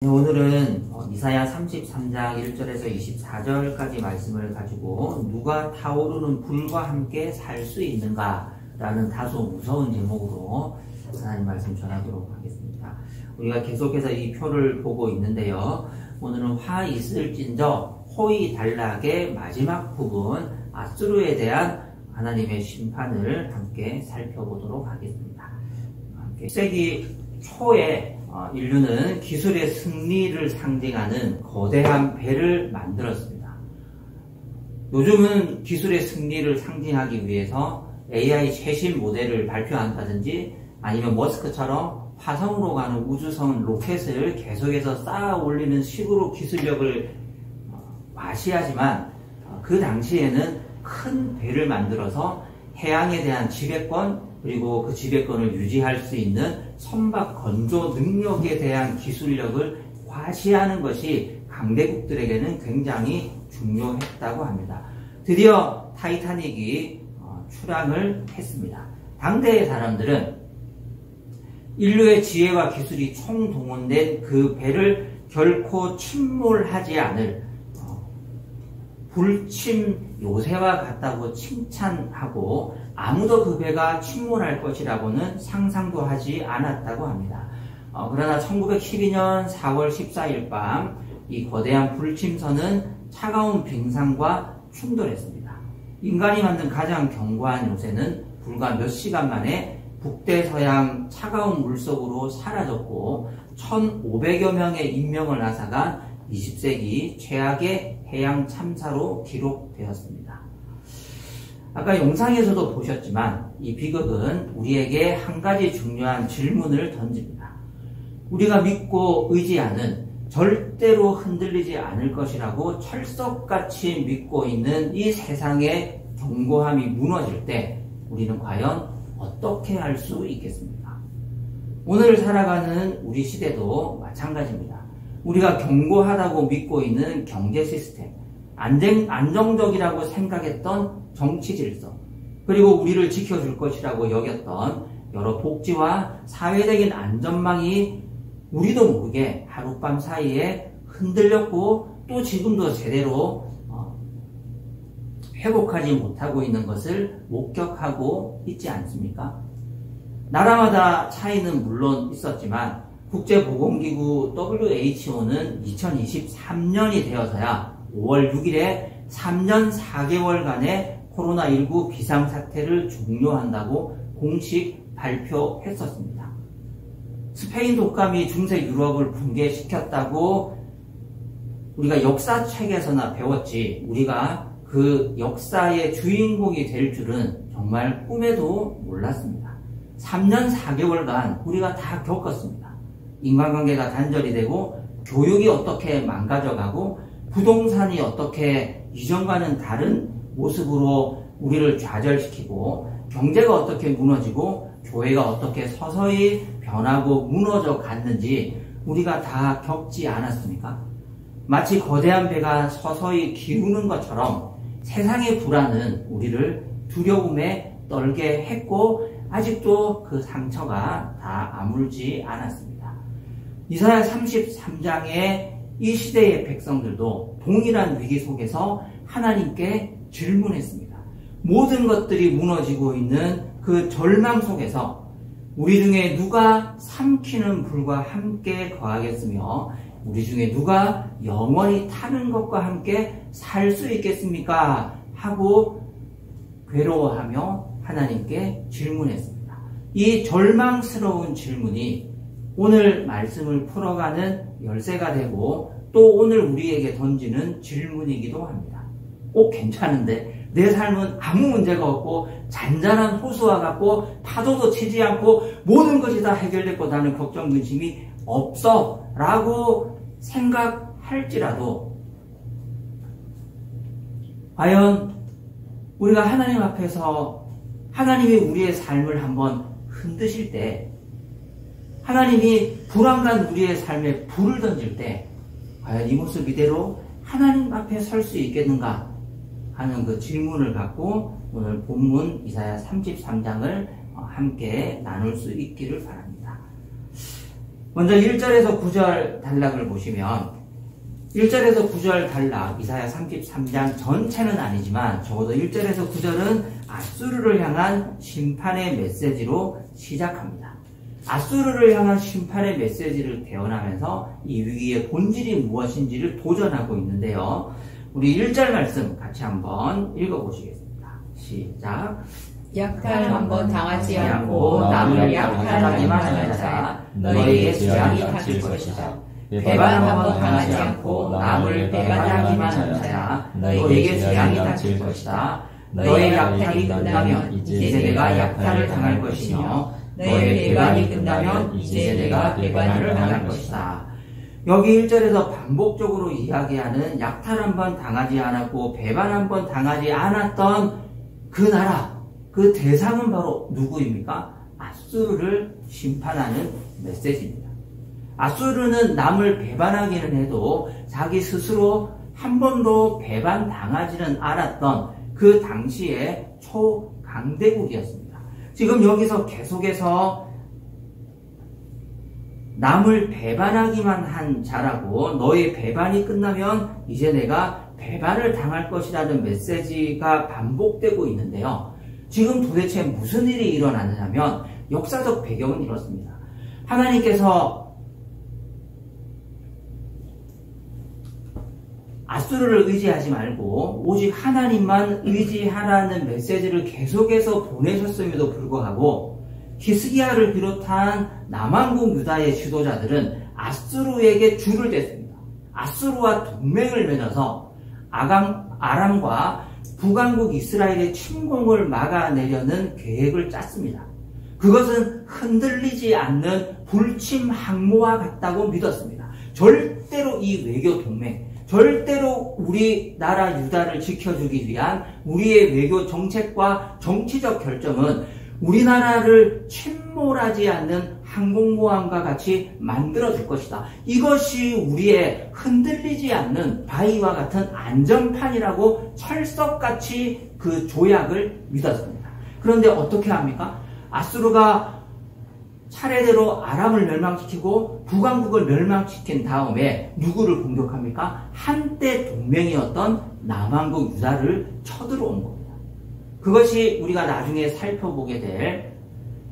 네, 오늘은 이사야 33장 1절에서 24절까지 말씀을 가지고 누가 타오르는 불과 함께 살 수 있는가 라는 다소 무서운 제목으로 하나님 말씀 전하도록 하겠습니다. 우리가 계속해서 이 표를 보고 있는데요. 오늘은 화 있을진저 호의 단락의 마지막 부분 아수르에 대한 하나님의 심판을 함께 살펴보도록 하겠습니다. 1세기 초에 인류는 기술의 승리를 상징하는 거대한 배를 만들었습니다. 요즘은 기술의 승리를 상징하기 위해서 AI 최신 모델을 발표한다든지 아니면 머스크처럼 화성으로 가는 우주선 로켓을 계속해서 쌓아 올리는 식으로 기술력을 과시하지만 그 당시에는 큰 배를 만들어서 해양에 대한 지배권 그리고 그 지배권을 유지할 수 있는 선박 건조 능력에 대한 기술력을 과시하는 것이 강대국들에게는 굉장히 중요했다고 합니다. 드디어 타이타닉이 출항을 했습니다. 당대의 사람들은 인류의 지혜와 기술이 총동원된 그 배를 결코 침몰하지 않을 불침 요새와 같다고 칭찬하고 아무도 그 배가 침몰할 것이라고는 상상도 하지 않았다고 합니다. 그러나 1912년 4월 14일 밤 이 거대한 불침선은 차가운 빙산과 충돌했습니다. 인간이 만든 가장 견고한 요새는 불과 몇 시간 만에 북대서양 차가운 물속으로 사라졌고 1,500여 명의 인명을 앗아간 20세기 최악의 해양 참사로 기록되었습니다. 아까 영상에서도 보셨지만 이 비극은 우리에게 한 가지 중요한 질문을 던집니다. 우리가 믿고 의지하는 절대로 흔들리지 않을 것이라고 철석같이 믿고 있는 이 세상의 견고함이 무너질 때 우리는 과연 어떻게 할 수 있겠습니까? 오늘 살아가는 우리 시대도 마찬가지입니다. 우리가 견고하다고 믿고 있는 경제 시스템, 안정적이라고 생각했던 정치 질서, 그리고 우리를 지켜줄 것이라고 여겼던 여러 복지와 사회적인 안전망이 우리도 모르게 하룻밤 사이에 흔들렸고 또 지금도 제대로 회복하지 못하고 있는 것을 목격하고 있지 않습니까? 나라마다 차이는 물론 있었지만 국제보건기구 WHO는 2023년이 되어서야 5월 6일에 3년 4개월간의 코로나19 비상사태를 종료한다고 공식 발표했었습니다. 스페인 독감이 중세 유럽을 붕괴시켰다고 우리가 역사책에서나 배웠지 우리가 그 역사의 주인공이 될 줄은 정말 꿈에도 몰랐습니다. 3년 4개월간 우리가 다 겪었습니다. 인간관계가 단절이 되고 교육이 어떻게 망가져가고 부동산이 어떻게 이전과는 다른 모습으로 우리를 좌절시키고 경제가 어떻게 무너지고 교회가 어떻게 서서히 변하고 무너져 갔는지 우리가 다 겪지 않았습니까? 마치 거대한 배가 서서히 기우는 것처럼 세상의 불안은 우리를 두려움에 떨게 했고 아직도 그 상처가 다 아물지 않았습니다. 이사야 33장의 이 시대의 백성들도 동일한 위기 속에서 하나님께 질문했습니다. 모든 것들이 무너지고 있는 그 절망 속에서 우리 중에 누가 삼키는 불과 함께 거하겠으며 우리 중에 누가 영원히 타는 것과 함께 살 수 있겠습니까? 하고 괴로워하며 하나님께 질문했습니다. 이 절망스러운 질문이 오늘 말씀을 풀어가는 열쇠가 되고 또 오늘 우리에게 던지는 질문이기도 합니다. 괜찮은데 내 삶은 아무 문제가 없고 잔잔한 호수와 같고 파도도 치지 않고 모든 것이 다 해결됐고 나는 걱정 근심이 없어 라고 생각할지라도 과연 우리가 하나님 앞에서 하나님이 우리의 삶을 한번 흔드실 때 하나님이 불안간 우리의 삶에 불을 던질 때 과연 이 모습 이대로 하나님 앞에 설 수 있겠는가 하는 그 질문을 갖고 오늘 본문 이사야 33장을 함께 나눌 수 있기를 바랍니다. 먼저 1절에서 9절 단락을 보시면 1절에서 9절 단락 이사야 33장 전체는 아니지만 적어도 1절에서 9절은 아수르를 향한 심판의 메시지로 시작합니다. 아수르를 향한 심판의 메시지를 대언하면서 이 위기의 본질이 무엇인지를 도전하고 있는데요. 우리 1절 말씀 같이 한번 읽어보시겠습니다. 시작. 약탈 한번 당하지 않고 남을 약탈하기만 하는 자 너에게 재앙이 닥칠 것이다. 배반 한번 당하지 않고 남을 배반하기만 하는 자야 너에게 재앙이 닥칠 것이다. 너의 약탈이 끝나면 이제 내가 약탈을 당할 것이며 너의 배반이 끝나면 이제 내가 배반을 당할 것이다. 여기 1절에서 반복적으로 이야기하는 약탈 한번 당하지 않았고 배반 한번 당하지 않았던 그 나라, 그 대상은 바로 누구입니까? 아수르를 심판하는 메시지입니다. 아수르는 남을 배반하기는 해도 자기 스스로 한 번도 배반당하지는 않았던 그 당시의 초강대국이었습니다. 지금 여기서 계속해서 남을 배반하기만 한 자라고 너의 배반이 끝나면 이제 내가 배반을 당할 것이라는 메시지가 반복되고 있는데요. 지금 도대체 무슨 일이 일어났느냐면 역사적 배경은 이렇습니다. 하나님께서 아수르를 의지하지 말고 오직 하나님만 의지하라는 메시지를 계속해서 보내셨음에도 불구하고 히스기야를 비롯한 남왕국 유다의 지도자들은 아수르에게 줄을 댔습니다. 아수르와 동맹을 맺어서 아람과 북왕국 이스라엘의 침공을 막아내려는 계획을 짰습니다. 그것은 흔들리지 않는 불침 항모와 같다고 믿었습니다. 절대로 이 외교 동맹, 절대로 우리나라 유다를 지켜주기 위한 우리의 외교 정책과 정치적 결정은 우리나라를 침몰하지 않는 항공모함과 같이 만들어줄 것이다. 이것이 우리의 흔들리지 않는 바위와 같은 안전판이라고 철석같이 그 조약을 믿었습니다. 그런데 어떻게 합니까? 아수르가 차례대로 아람을 멸망시키고 북왕국을 멸망시킨 다음에 누구를 공격합니까? 한때 동맹이었던 남왕국 유다를 쳐들어온 겁니다. 그것이 우리가 나중에 살펴보게 될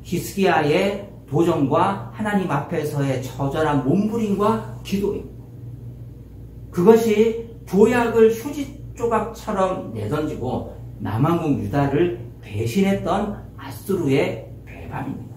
히스기야의 도전과 하나님 앞에서의 처절한 몸부림과 기도입니다. 그것이 조약을 휴지 조각처럼 내던지고 남왕국 유다를 배신했던 아수르의 배반입니다.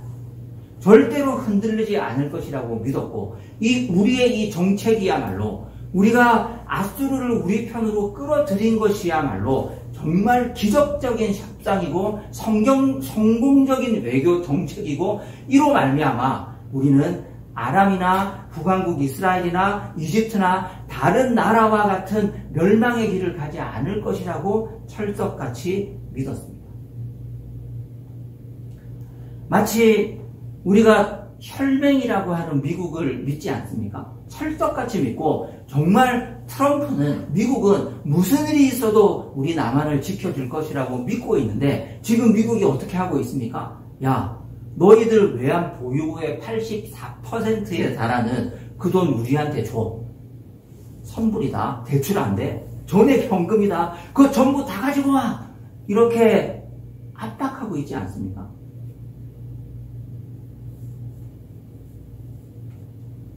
절대로 흔들리지 않을 것이라고 믿었고 우리의 이 정책이야말로 우리가 아수르를 우리 편으로 끌어들인 것이야말로 정말 기적적인 협상이고 성공적인 외교 정책이고 이로 말미암아 우리는 아람이나 북왕국 이스라엘이나 이집트나 다른 나라와 같은 멸망의 길을 가지 않을 것이라고 철석같이 믿었습니다. 마치 우리가 혈맹이라고 하는 미국을 믿지 않습니까? 철석같이 믿고 정말 트럼프는 미국은 무슨 일이 있어도 우리 남한을 지켜줄 것이라고 믿고 있는데 지금 미국이 어떻게 하고 있습니까? 야, 너희들 외환 보유고의 84%에 달하는 그 돈 우리한테 줘. 선불이다. 대출 안 돼. 전액 현금이다. 그거 전부 다 가지고 와. 이렇게 압박하고 있지 않습니까?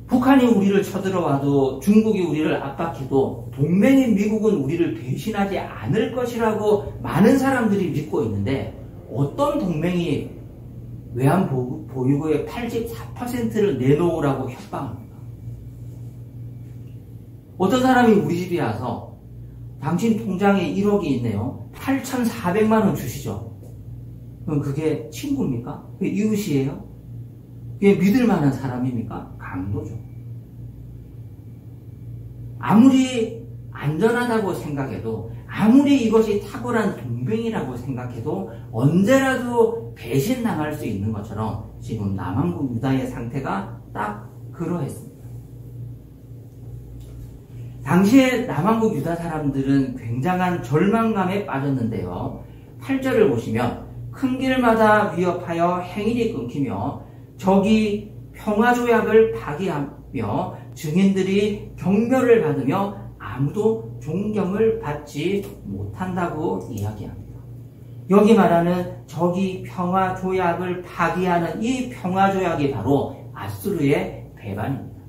북한이 우리를 쳐들어와도 중국이 우리를 압박해도 동맹인 미국은 우리를 배신하지 않을 것이라고 많은 사람들이 믿고 있는데 어떤 동맹이 외환 보유고의 84%를 내놓으라고 협박합니까? 어떤 사람이 우리 집에 와서 당신 통장에 1억이 있네요. 8,400만 원 주시죠. 그럼 그게 친구입니까? 그게 이웃이에요? 그게 믿을 만한 사람입니까? 강도죠. 아무리 안전하다고 생각해도 아무리 이것이 탁월한 동맹이라고 생각해도 언제라도 배신당할 수 있는 것처럼 지금 남왕국 유다의 상태가 딱 그러했습니다. 당시에 남왕국 유다 사람들은 굉장한 절망감에 빠졌는데요. 8절을 보시면 큰 길마다 위협하여 행인이 끊기며 적이 평화조약을 파기하며 증인들이 경멸을 받으며 아무도 존경을 받지 못한다고 이야기합니다. 여기 말하는 저기 평화조약을 파기하는 이 평화조약이 바로 아수르의 배반입니다.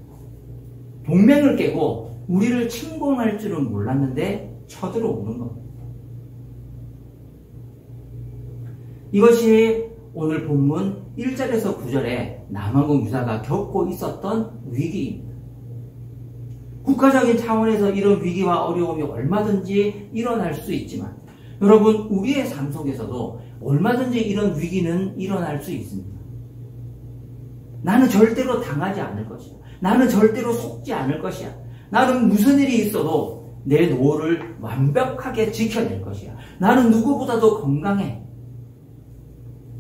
동맹을 깨고 우리를 침공할 줄은 몰랐는데 쳐들어오는 겁니다. 이것이 오늘 본문 1절에서 9절에 남왕국 유다가 겪고 있었던 위기입니다. 국가적인 차원에서 이런 위기와 어려움이 얼마든지 일어날 수 있지만 여러분, 우리의 삶 속에서도 얼마든지 이런 위기는 일어날 수 있습니다. 나는 절대로 당하지 않을 것이야. 나는 절대로 속지 않을 것이야. 나는 무슨 일이 있어도 내 노후를 완벽하게 지켜낼 것이야. 나는 누구보다도 건강해.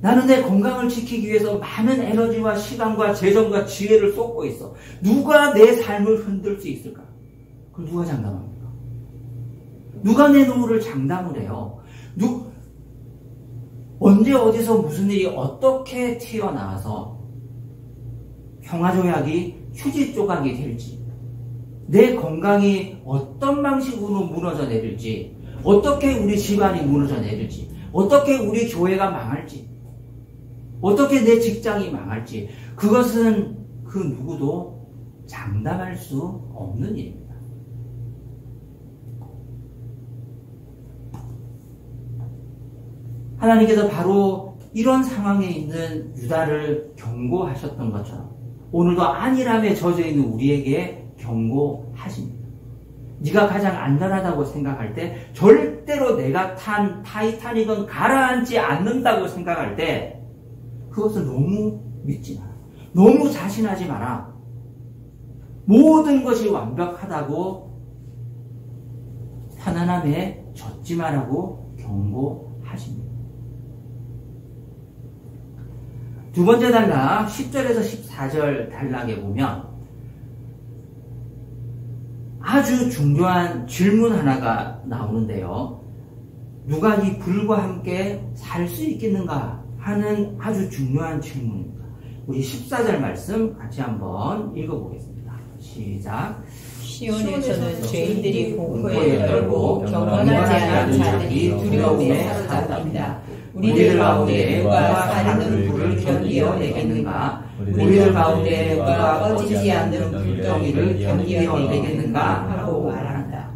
나는 내 건강을 지키기 위해서 많은 에너지와 시간과 재정과 지혜를 쏟고 있어. 누가 내 삶을 흔들 수 있을까? 그럼 누가 장담합니까? 누가 내 노후를 장담을 해요? 언제 어디서 무슨 일이 어떻게 튀어나와서 평화조약이 휴지 조각이 될지, 내 건강이 어떤 방식으로 무너져 내릴지, 어떻게 우리 집안이 무너져 내릴지, 어떻게 우리 교회가 망할지, 어떻게 내 직장이 망할지, 그것은 그 누구도 장담할 수 없는 일입니다. 하나님께서 바로 이런 상황에 있는 유다를 경고하셨던 것처럼 오늘도 안일함에 젖어있는 우리에게 경고하십니다. 네가 가장 안전하다고 생각할 때, 절대로 내가 탄 타이타닉은 가라앉지 않는다고 생각할 때 그것을 너무 믿지 마라. 너무 자신하지 마라. 모든 것이 완벽하다고 편안함에 젖지 마라고 경고하십니다. 두 번째 단락 10절에서 14절 단락에 보면 아주 중요한 질문 하나가 나오는데요. 누가 이 불과 함께 살 수 있겠는가 하는 아주 중요한 질문입니다. 우리 14절 말씀 같이 한번 읽어보겠습니다. 시작. 시온에서는 죄인들이 공포에 떨고 경건하지 않은 자들이 두려움에 사로잡힙니다. 우리들 가운데 누가 사르는 불을 견디어 내겠는가? 우리들 가운데 누가 꺼지지 않는 불덩이를 견디어 내겠는가? 하고 말한다.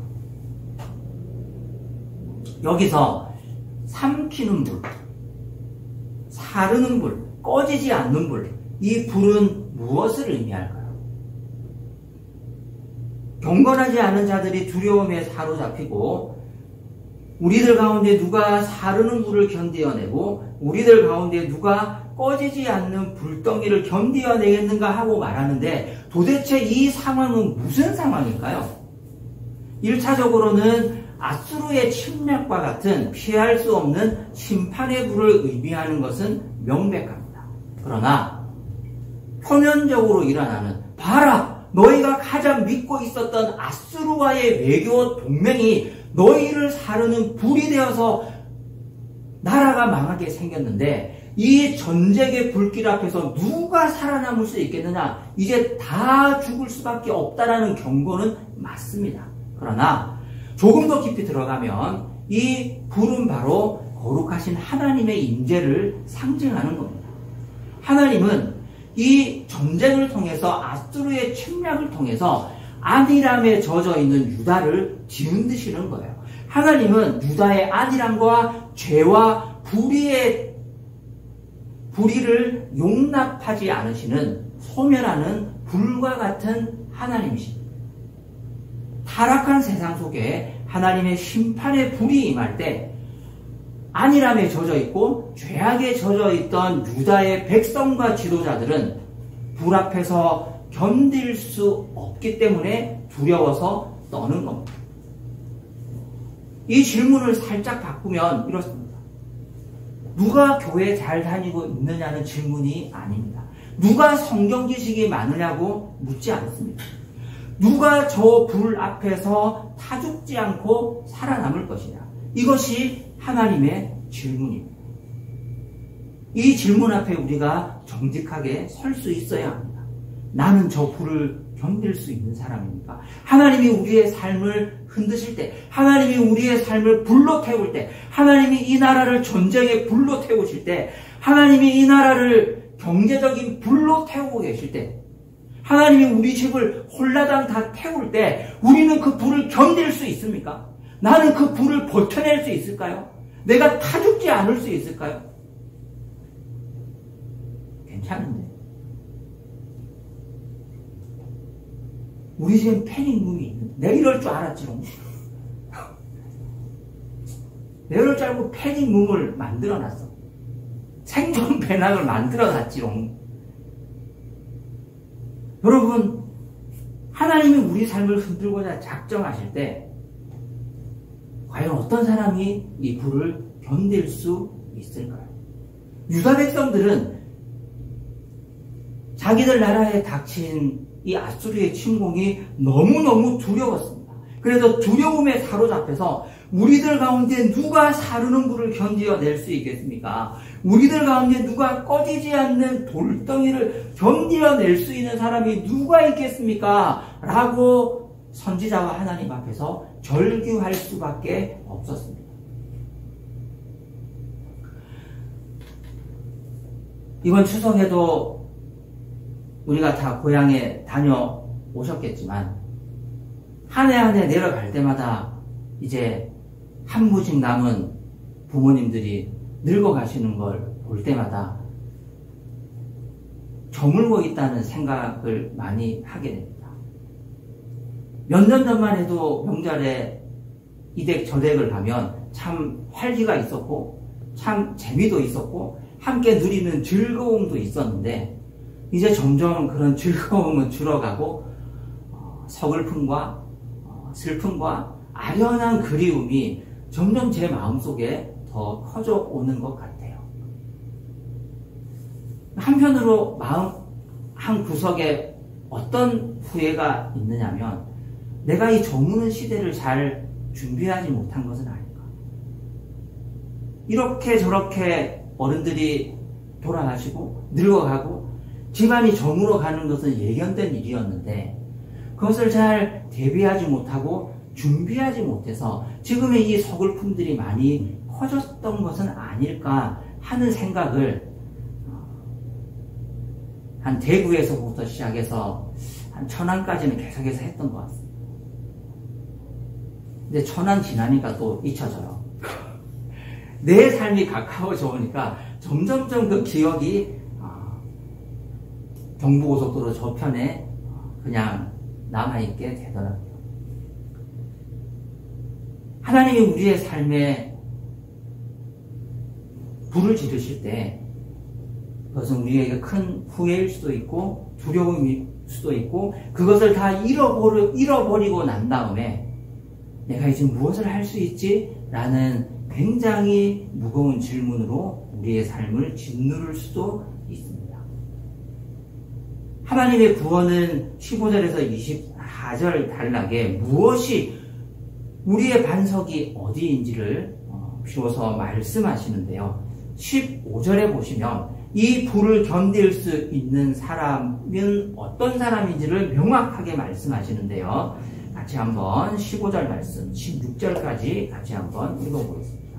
여기서 삼키는 불, 사르는 불, 꺼지지 않는 불, 이 불은 무엇을 의미할까요? 경건하지 않은 자들이 두려움에 사로잡히고 우리들 가운데 누가 사르는 불을 견디어내고 우리들 가운데 누가 꺼지지 않는 불덩이를 견디어내겠는가 하고 말하는데 도대체 이 상황은 무슨 상황일까요? 1차적으로는 아수르의 침략과 같은 피할 수 없는 심판의 불을 의미하는 것은 명백합니다. 그러나 표면적으로 일어나는 봐라! 너희가 가장 믿고 있었던 아수르와의 외교 동맹이 너희를 사르는 불이 되어서 나라가 망하게 생겼는데 이 전쟁의 불길 앞에서 누가 살아남을 수 있겠느냐? 이제 다 죽을 수밖에 없다라는 경고는 맞습니다. 그러나 조금 더 깊이 들어가면 이 불은 바로 거룩하신 하나님의 임재를 상징하는 겁니다. 하나님은 이 전쟁을 통해서 아수르의 침략을 통해서 안일함에 젖어있는 유다를 뒤흔드시는 거예요. 하나님은 유다의 안일함과 죄와 불의를 용납하지 않으시는 소멸하는 불과 같은 하나님이십니다. 타락한 세상 속에 하나님의 심판의 불이 임할 때 안일함에 젖어있고 죄악에 젖어있던 유다의 백성과 지도자들은 불 앞에서 견딜 수 없기 때문에 두려워서 떠는 겁니다. 이 질문을 살짝 바꾸면 이렇습니다. 누가 교회 잘 다니고 있느냐는 질문이 아닙니다. 누가 성경 지식이 많으냐고 묻지 않습니다. 누가 저 불 앞에서 타죽지 않고 살아남을 것이냐. 이것이 하나님의 질문입니다. 이 질문 앞에 우리가 정직하게 설 수 있어야 합니다. 나는 저 불을 견딜 수 있는 사람입니까? 하나님이 우리의 삶을 흔드실 때, 하나님이 우리의 삶을 불로 태울 때, 하나님이 이 나라를 전쟁의 불로 태우실 때, 하나님이 이 나라를 경제적인 불로 태우고 계실 때, 하나님이 우리 집을 홀라당 다 태울 때 우리는 그 불을 견딜 수 있습니까? 나는 그 불을 버텨낼 수 있을까요? 내가 타 죽지 않을 수 있을까요? 괜찮은데. 우리 집엔 패닉룸이 있는데 내가 이럴 줄 알았지롱. 내가 이럴 줄 알고 패닉룸을 만들어놨어. 생존 배낭을 만들어놨지롱. 여러분, 하나님이 우리 삶을 흔들고자 작정하실 때 과연 어떤 사람이 이 불을 견딜 수 있을까요? 유다 백성들은 자기들 나라에 닥친 이 아수르의 침공이 너무너무 두려웠습니다. 그래서 두려움에 사로잡혀서 우리들 가운데 누가 사르는 불을 견디어낼 수 있겠습니까? 우리들 가운데 누가 꺼지지 않는 돌덩이를 견디어낼 수 있는 사람이 누가 있겠습니까? 라고 선지자와 하나님 앞에서 절규할 수밖에 없었습니다. 이번 추석에도 우리가 다 고향에 다녀오셨겠지만 한 해 한 해 내려갈 때마다 이제 한 부씩 남은 부모님들이 늙어가시는 걸 볼 때마다 저물고 있다는 생각을 많이 하게 됩니다. 몇 년 전만 해도 명절에 이댁 저댁을 가면 참 활기가 있었고 참 재미도 있었고 함께 누리는 즐거움도 있었는데 이제 점점 그런 즐거움은 줄어가고 서글픔과 슬픔과 아련한 그리움이 점점 제 마음속에 더 커져 오는 것 같아요. 한편으로 마음 한 구석에 어떤 후회가 있느냐면 내가 이 저무는 시대를 잘 준비하지 못한 것은 아닐까. 이렇게 저렇게 어른들이 돌아가시고 늙어가고 집안이 저물어 가는 것은 예견된 일이었는데 그것을 잘 대비하지 못하고 준비하지 못해서 지금의 이 서글픔들이 많이 커졌던 것은 아닐까 하는 생각을 한 대구에서부터 시작해서 한 천안까지는 계속해서 했던 것 같습니다. 근데 천안 지나니까 또 잊혀져요. 내 삶이 가까워져 오니까 점점점 그 기억이 경부고속도로 저편에 그냥 남아있게 되더라고요. 하나님이 우리의 삶에 불을 지르실 때 그것은 우리에게 큰 후회일 수도 있고 두려움일 수도 있고 그것을 다 잃어버리고 난 다음에 내가 이제 무엇을 할 수 있지? 라는 굉장히 무거운 질문으로 우리의 삶을 짓누를 수도 있습니다. 하나님의 구원은 15절에서 24절 단락에 무엇이 우리의 반석이 어디인지를 비워서 말씀하시는데요. 15절에 보시면 이 불을 견딜 수 있는 사람은 어떤 사람인지를 명확하게 말씀하시는데요. 같이 한번 15절 말씀, 16절까지 같이 한번 읽어보겠습니다.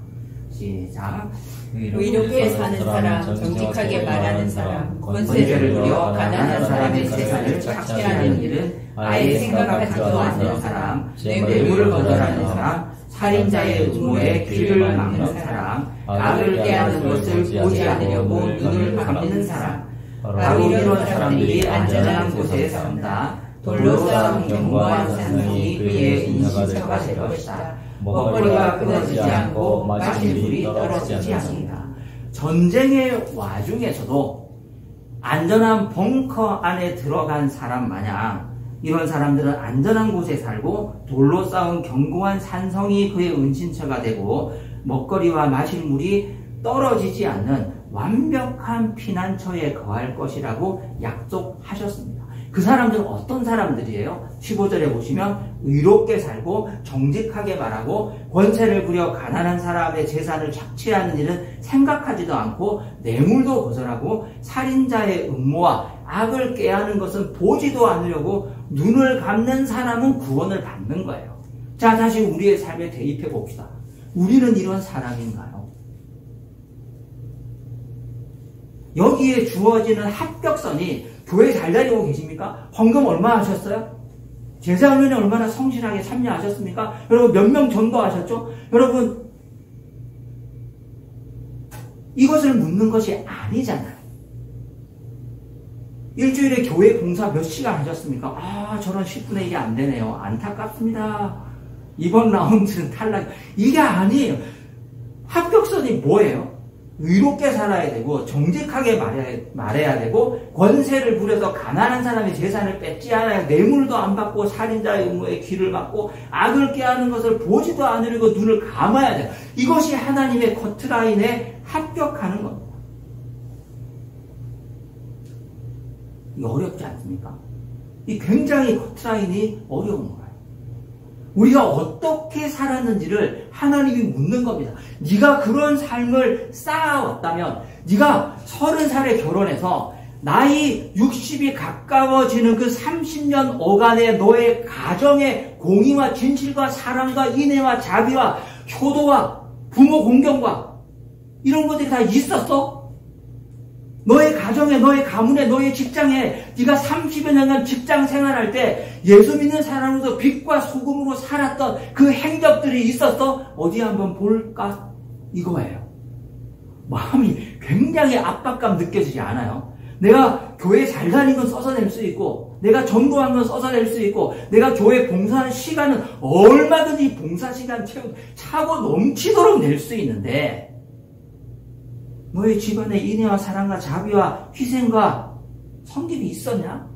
시작. 의롭게 사는 사람, 정직하게 말하는 사람, 권세를 누려 가난한 사람의 재산을 착취하는 일은 아예 생각하지도 않는 사람, 뇌물을 거절하는 사람, 살인자의 음모에 귀를 막는 사람, 악을 깨하는 것을 보지 않으려고 눈을 감는 사람, 바로 이런 사람들이 안전한 곳에 산다. 돌로 쌓은 견고한 산성이 그의 인신처가 될 것이다. 먹거리가 끊어지지 않고 마실 물이 떨어지지 않는다. 전쟁의 와중에서도 안전한 벙커 안에 들어간 사람 마냥 이런 사람들은 안전한 곳에 살고 돌로 쌓은 견고한 산성이 그의 은신처가 되고 먹거리와 마실 물이 떨어지지 않는 완벽한 피난처에 거할 것이라고 약속하셨습니다. 그 사람들은 어떤 사람들이에요? 15절에 보시면 의롭게 살고 정직하게 말하고 권세를 부려 가난한 사람의 재산을 착취하는 일은 생각하지도 않고 뇌물도 거절하고 살인자의 음모와 악을 꾀하는 것은 보지도 않으려고 눈을 감는 사람은 구원을 받는 거예요. 자, 다시 우리의 삶에 대입해 봅시다. 우리는 이런 사람인가요? 여기에 주어지는 합격선이 교회 잘 다니고 계십니까? 헌금 얼마 하셨어요? 제사훈련에 얼마나 성실하게 참여하셨습니까? 여러분 몇 명 전도하셨죠? 여러분 이것을 묻는 것이 아니잖아요. 일주일에 교회 봉사 몇 시간 하셨습니까? 아, 저런 10분의 1이 안 되네요. 안타깝습니다. 이번 라운드는 탈락. 이게 아니에요. 합격선이 뭐예요? 의롭게 살아야 되고 정직하게 말해야 되고 권세를 부려서 가난한 사람의 재산을 뺏지 않아야 뇌물도 안 받고 살인자의 음모에 귀를 막고 악을 꾀하는 것을 보지도 않으려고 눈을 감아야 돼요. 이것이 하나님의 커트라인에 합격하는 겁니다. 이게 어렵지 않습니까? 이 굉장히 커트라인이 어려운 거예요. 우리가 어떻게 살았는지를 하나님이 묻는 겁니다. 네가 그런 삶을 쌓아왔다면 네가 30살에 결혼해서 나이 60이 가까워지는 그 30년 어간의 너의 가정의 공의와 진실과 사랑과 인애와 자비와 효도와 부모 공경과 이런 것들이 다 있었어? 너의 가정에, 너의 가문에, 너의 직장에 네가 30여 년간 직장 생활할 때 예수 믿는 사람으로서 빛과 소금으로 살았던 그 행적들이 있었어? 어디 한번 볼까? 이거예요. 마음이 굉장히 압박감 느껴지지 않아요? 내가 교회 잘 다닌 건 써서낼 수 있고 내가 전도한 건 써서낼 수 있고 내가 교회 봉사하는 시간은 얼마든지 봉사 시간 차고 넘치도록 낼 수 있는데 너의 집안에 인애와 사랑과 자비와 희생과 섬김이 있었냐?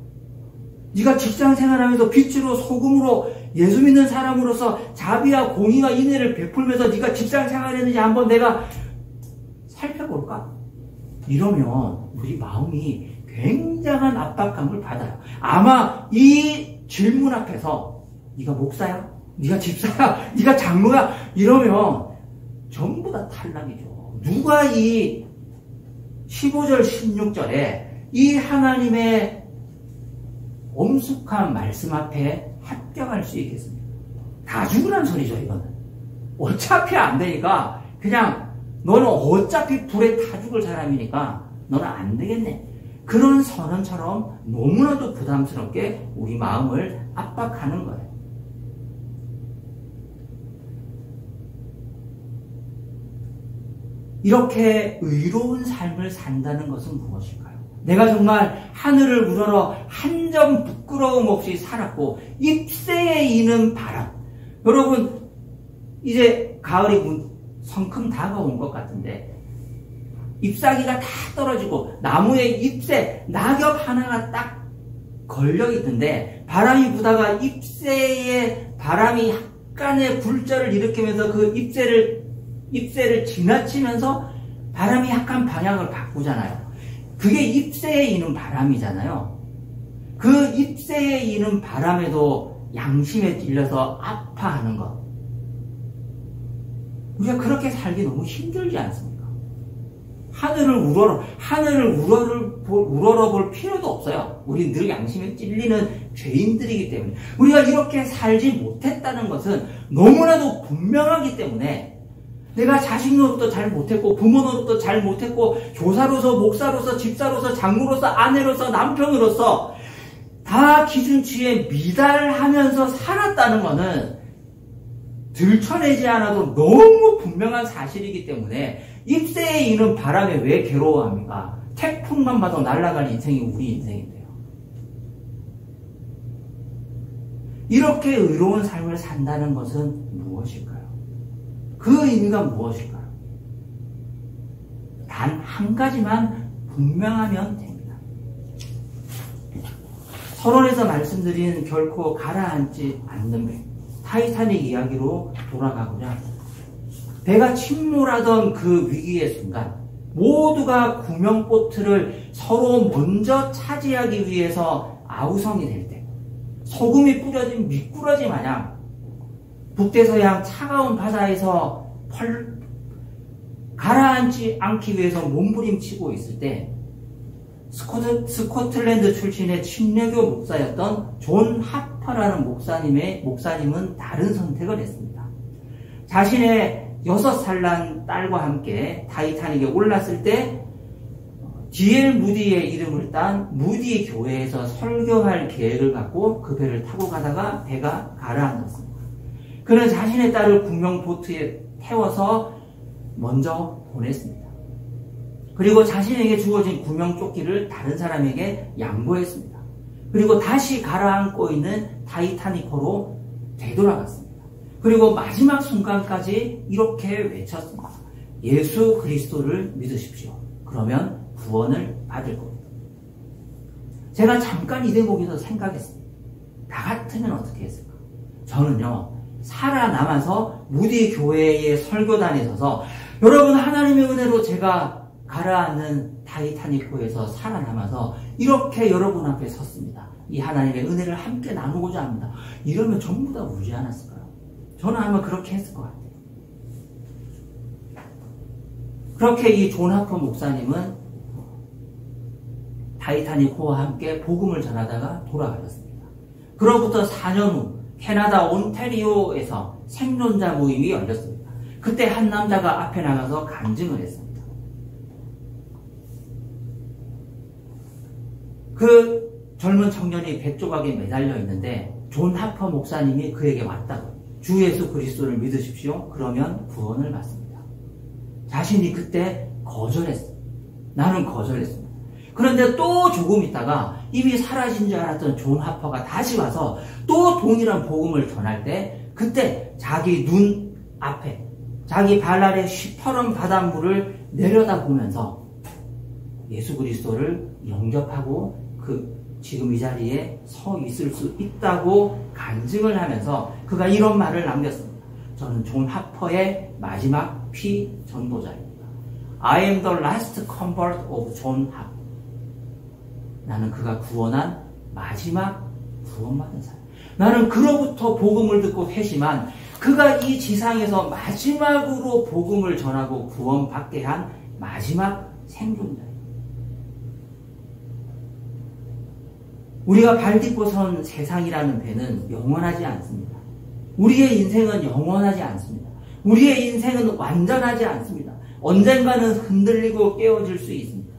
네가 직장 생활하면서 빛으로 소금으로 예수 믿는 사람으로서 자비와 공의와 인애를 베풀면서 네가 직장 생활했는지 한번 내가 살펴볼까? 이러면 우리 마음이 굉장한 압박감을 받아요. 아마 이 질문 앞에서 네가 목사야? 네가 집사야? 네가 장로야? 이러면 전부 다 탈락이죠. 누가 이 15절 16절에 이 하나님의 엄숙한 말씀 앞에 합격할 수 있겠습니까? 다 죽으란 소리죠. 이거는 어차피 안 되니까 그냥 너는 어차피 불에 타 죽을 사람이니까 너는 안 되겠네. 그런 선언처럼 너무나도 부담스럽게 우리 마음을 압박하는 거예요. 이렇게 의로운 삶을 산다는 것은 무엇일까요? 내가 정말 하늘을 우러러 한 점 부끄러움 없이 살았고 잎새에 이는 바람. 여러분 이제 가을이 성큼 다가온 것 같은데 잎사귀가 다 떨어지고 나무에 잎새 낙엽 하나가 딱 걸려 있는데 바람이 부다가 잎새에 바람이 약간의 굴절을 일으키면서 그 잎새를 지나치면서 바람이 약간 방향을 바꾸잖아요. 그게 잎새에 이는 바람이잖아요. 그 잎새에 이는 바람에도 양심에 찔려서 아파하는 것. 우리가 그렇게 살기 너무 힘들지 않습니까? 하늘을 우러러 볼 필요도 없어요. 우리 늘 양심에 찔리는 죄인들이기 때문에. 우리가 이렇게 살지 못했다는 것은 너무나도 분명하기 때문에 내가 자식 노릇도 잘 못했고 부모 노릇도 잘 못했고 교사로서 목사로서 집사로서 장모로서 아내로서 남편으로서 다 기준치에 미달하면서 살았다는 것은 들춰내지 않아도 너무 분명한 사실이기 때문에 잎새에 이는 바람에 왜 괴로워합니까? 태풍만 봐도 날아갈 인생이 우리 인생인데요. 이렇게 의로운 삶을 산다는 것은 무엇일까요? 그 의미가 무엇일까요? 단 한 가지만 분명하면 됩니다. 서론에서 말씀드린 결코 가라앉지 않는 배, 타이타닉 이야기로 돌아가고자 합니다. 배가 침몰하던 그 위기의 순간 모두가 구명보트를 서로 먼저 차지하기 위해서 아우성이 될 때 소금이 뿌려진 미꾸라지 마냥 북대서양 차가운 바다에서 가라앉지 않기 위해서 몸부림치고 있을 때 스코틀랜드 출신의 침례교 목사였던 존 하퍼라는 목사님은 다른 선택을 했습니다. 자신의 6살 난 딸과 함께 타이타닉에 올랐을 때 D.L. 무디의 이름을 딴 무디 교회에서 설교할 계획을 갖고 그 배를 타고 가다가 배가 가라앉았습니다. 그는 자신의 딸을 구명 보트에 태워서 먼저 보냈습니다. 그리고 자신에게 주어진 구명조끼를 다른 사람에게 양보했습니다. 그리고 다시 가라앉고 있는 타이타닉호로 되돌아갔습니다. 그리고 마지막 순간까지 이렇게 외쳤습니다. 예수 그리스도를 믿으십시오. 그러면 구원을 받을 겁니다. 제가 잠깐 이 대목에서 생각했습니다. 나 같으면 어떻게 했을까? 저는요, 살아남아서 무디 교회의 설교단에 서서 여러분 하나님의 은혜로 제가 가라앉는 타이타닉호에서 살아남아서 이렇게 여러분 앞에 섰습니다. 이 하나님의 은혜를 함께 나누고자 합니다. 이러면 전부 다 울지 않았을까요? 저는 아마 그렇게 했을 것 같아요. 그렇게 이 존 하퍼 목사님은 타이타닉호와 함께 복음을 전하다가 돌아가셨습니다. 그로부터 4년 후 캐나다 온타리오에서 생존자 모임이 열렸습니다. 그때 한 남자가 앞에 나가서 간증을 했습니다. 그 젊은 청년이 배 조각에 매달려 있는데 존 하퍼 목사님이 그에게 왔다고, 주 예수 그리스도를 믿으십시오. 그러면 구원을 받습니다. 자신이 그때 거절했습니다. 나는 거절했습니다. 그런데 또 조금 있다가 이미 사라진 줄 알았던 존 하퍼가 다시 와서 또 동일한 복음을 전할 때 그때 자기 눈 앞에 자기 발 아래 시퍼런 바닷물을 내려다보면서 예수 그리스도를 영접하고 지금 이 자리에 서 있을 수 있다고 간증을 하면서 그가 이런 말을 남겼습니다. 저는 존 하퍼의 마지막 피 전도자입니다. I am the last convert of John Harper. 나는 그가 구원한 마지막 구원받은 사람. 나는 그로부터 복음을 듣고 회심한 그가 이 지상에서 마지막으로 복음을 전하고 구원받게 한 마지막 생존자입니다. 우리가 발딛고 선 세상이라는 배는 영원하지 않습니다. 우리의 인생은 영원하지 않습니다. 우리의 인생은 완전하지 않습니다. 언젠가는 흔들리고 깨어질 수 있습니다.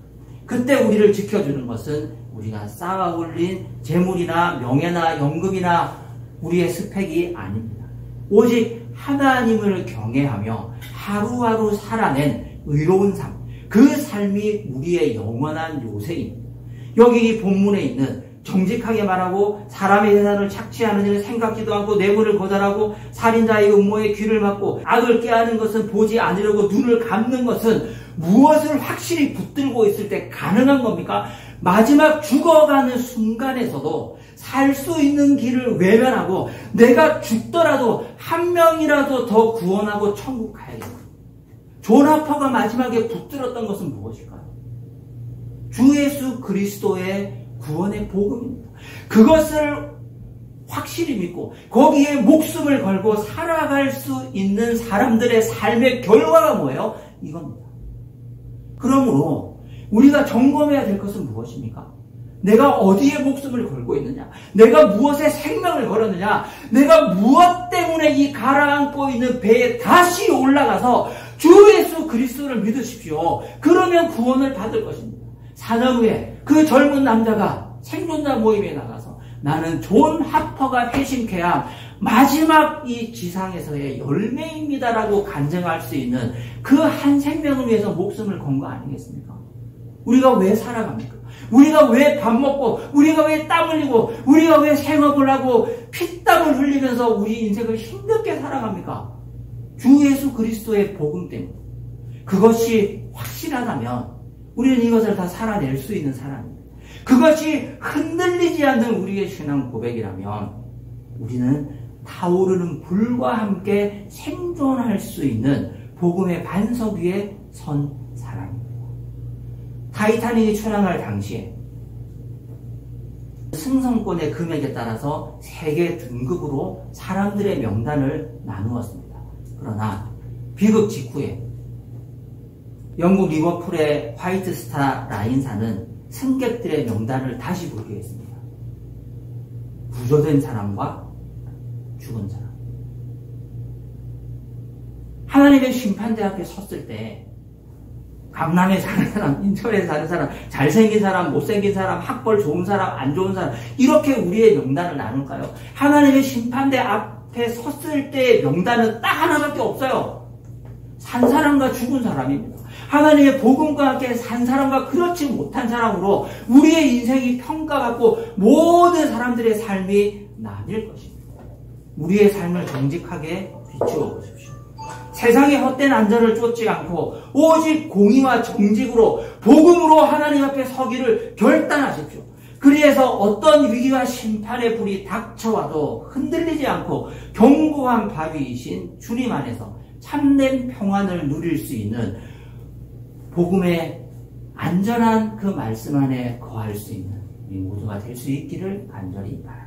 그때 우리를 지켜주는 것은 우리가 쌓아 올린 재물이나 명예나 연금이나 우리의 스펙이 아닙니다. 오직 하나님을 경외하며 하루하루 살아낸 의로운 삶, 그 삶이 우리의 영원한 요새입니다. 여기 이 본문에 있는 정직하게 말하고 사람의 재산을 착취하는 일을 생각지도 않고 뇌물을 거절하고 살인자의 음모에 귀를 막고 악을 꾀하는 것은 보지 않으려고 눈을 감는 것은 무엇을 확실히 붙들고 있을 때 가능한 겁니까? 마지막 죽어가는 순간에서도 살 수 있는 길을 외면하고 내가 죽더라도 한 명이라도 더 구원하고 천국 가야겠다. 존 하퍼가 마지막에 붙들었던 것은 무엇일까요? 주 예수 그리스도의 구원의 복음입니다. 그것을 확실히 믿고 거기에 목숨을 걸고 살아갈 수 있는 사람들의 삶의 결과가 뭐예요? 이겁니다. 그러므로 우리가 점검해야 될 것은 무엇입니까? 내가 어디에 목숨을 걸고 있느냐? 내가 무엇에 생명을 걸었느냐? 내가 무엇 때문에 이 가라앉고 있는 배에 다시 올라가서 주 예수 그리스도를 믿으십시오. 그러면 구원을 받을 것입니다. 4년 후에 그 젊은 남자가 생존자 모임에 나가서 나는 존 하퍼가 회심케야 마지막 이 지상에서의 열매입니다라고 간증할 수 있는 그 한 생명을 위해서 목숨을 건 거 아니겠습니까? 우리가 왜 살아갑니까? 우리가 왜 밥 먹고, 우리가 왜 땀 흘리고, 우리가 왜 생업을 하고 피땀을 흘리면서 우리 인생을 힘겹게 살아갑니까? 주 예수 그리스도의 복음 때문에. 그것이 확실하다면 우리는 이것을 다 살아낼 수 있는 사람입니다. 그것이 흔들리지 않는 우리의 신앙 고백이라면 우리는 타오르는 불과 함께 생존할 수 있는 복음의 반석 위에 선 사람입니다. 타이타닉이 출항할 당시에 승선권의 금액에 따라서 3개 등급으로 사람들의 명단을 나누었습니다. 그러나 비극 직후에 영국 리버풀의 화이트 스타 라인사는 승객들의 명단을 다시 보겠습니다. 구조된 사람과 죽은 사람. 하나님의 심판대 앞에 섰을 때 강남에 사는 사람, 인천에 사는 사람, 잘생긴 사람, 못생긴 사람, 학벌 좋은 사람, 안 좋은 사람, 이렇게 우리의 명단을 나눌까요? 하나님의 심판대 앞에 섰을 때의 명단은 딱 하나밖에 없어요. 산 사람과 죽은 사람입니다. 하나님의 복음과 함께 산 사람과 그렇지 못한 사람으로 우리의 인생이 평가받고 모든 사람들의 삶이 나뉠 것입니다. 우리의 삶을 정직하게 비추어 보십시오. 세상의 헛된 안전을 쫓지 않고 오직 공의와 정직으로 복음으로 하나님 앞에 서기를 결단하십시오. 그리해서 어떤 위기와 심판의 불이 닥쳐와도 흔들리지 않고 견고한 바위이신 주님 안에서 참된 평안을 누릴 수 있는 복음의 안전한 그 말씀 안에 거할 수 있는 우리 모두가 될 수 있기를 간절히 바랍니다.